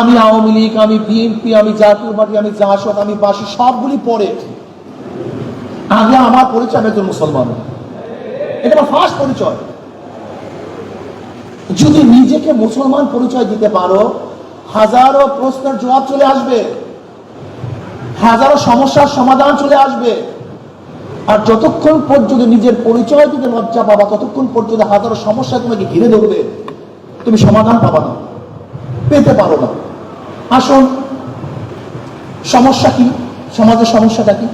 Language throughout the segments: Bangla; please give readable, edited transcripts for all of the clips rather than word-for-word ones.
আমি আওয়ামী লীগ, আমি বিএনপি, আমি জাতীয় পার্টি, আমি জাসদ, আমি বাসী, সবগুলি পরে আগে আমার পরিচয় আমি একজন মুসলমান। এটা আমার ফার্স্ট পরিচয়। যদি নিজেকে মুসলমান পরিচয় দিতে পারো, হাজারো প্রশ্নের জবাব চলে আসবে, হাজারো সমস্যার সমাধান চলে আসবে। আর যতক্ষণ পর্যন্ত নিজের পরিচয় দিতে লজ্জা পাবা, ততক্ষণ পর্যন্ত হাজারো সমস্যা তোমাকে ঘিরে ধরবে, তুমি সমাধান পাবা না, পেতে পারো না। আসুন, সমস্যা কি? সমাজের সমস্যাটা কি?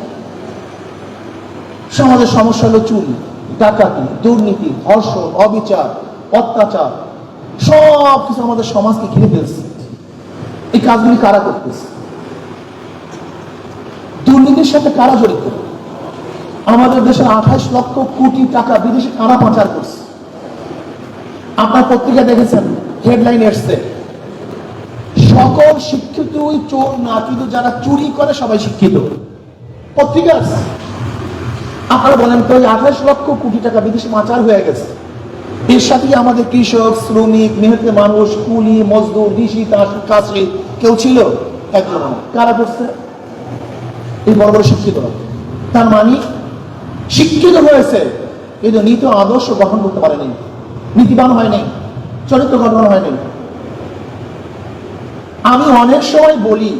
সমাজের সমস্যা হলো চুরি, ডাকাতি, দুর্নীতি, ধর্ষণ, অবিচার, অত্যাচার, সব কিছু আমাদের সমাজকে ঘিরে ফেলছে। এই কাজগুলি কারা করতেছে? দুর্নীতির সাথে কারা জড়িত? আমাদের দেশের 28 লক্ষ কোটি টাকা বিদেশে কারা পাচার করছে? আপনার পত্রিকা দেখেছেন, হেডলাইন এসছে, সকল শিক্ষিত চোর না, কিন্তু যারা চুরি করে সবাই শিক্ষিত। পত্রিকা আছে। আপনারা বলেন তো, 28 লক্ষ কোটি টাকা বিদেশে পাচার হয়ে গেছে, এর সাথে আমাদের কৃষক, শ্রমিক, মেহনতি মানুষ, কুলি, মজদুর, ডিসি, কাশি কেউ ছিল? একজন। কারা করছে? এই বড় বড় শিক্ষিত। তার মানে শিক্ষিত হয়েছে কিন্তু নীতি আদর্শ গ্রহণ করতে পারেনি, নীতিবান হয়নি, চরিত্র গঠন হয়নি। আমি অনেক সময় বলি,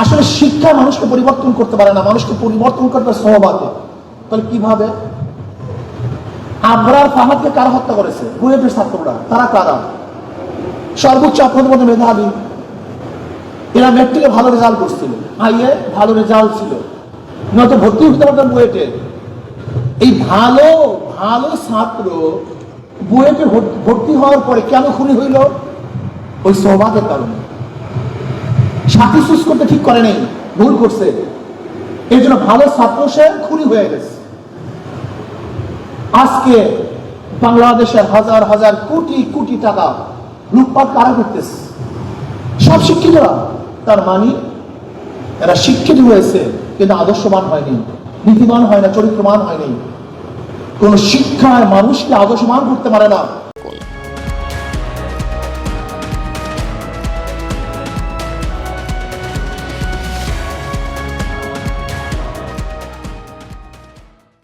আসলে শিক্ষা মানুষকে পরিবর্তন করতে পারে না, মানুষকে পরিবর্তন করতে সহবাদে। তাহলে কিভাবে? আবরার ফাহাদকে কারা হত্যা করেছে? বুয়েটের ছাত্ররা। তারা কারা? সর্বোচ্চ আপনাদের মধ্যে মেধাবী, এরা মেট্রিকে ভালো রেজাল্ট করছিল, আইএ ভালো রেজাল্ট ছিল, নয়তো ভর্তি হতে পারতেন বুয়েটে। এই ভালো ভালো ছাত্র বুয়েটে ভর্তি হওয়ার পরে কেন খুনি হইল? ওই সহবাদের কারণে। সাথী চুজ করতে ঠিক করে নেই, ভুল করছে, এই জন্য ভালো ছাত্র সে খুনি হয়ে গেছে। আজকে বাংলাদেশের হাজার হাজার কোটি কোটি টাকা লুটপাট কারা করতেছে? সব শিক্ষিতরা। তার মানে এরা শিক্ষিত হয়েছে কিন্তু আদর্শবান হয়নি, নীতিবান হয় না, চরিত্রবান হয়নি। কোন শিক্ষায় মানুষকে আদর্শবান করতে পারে না।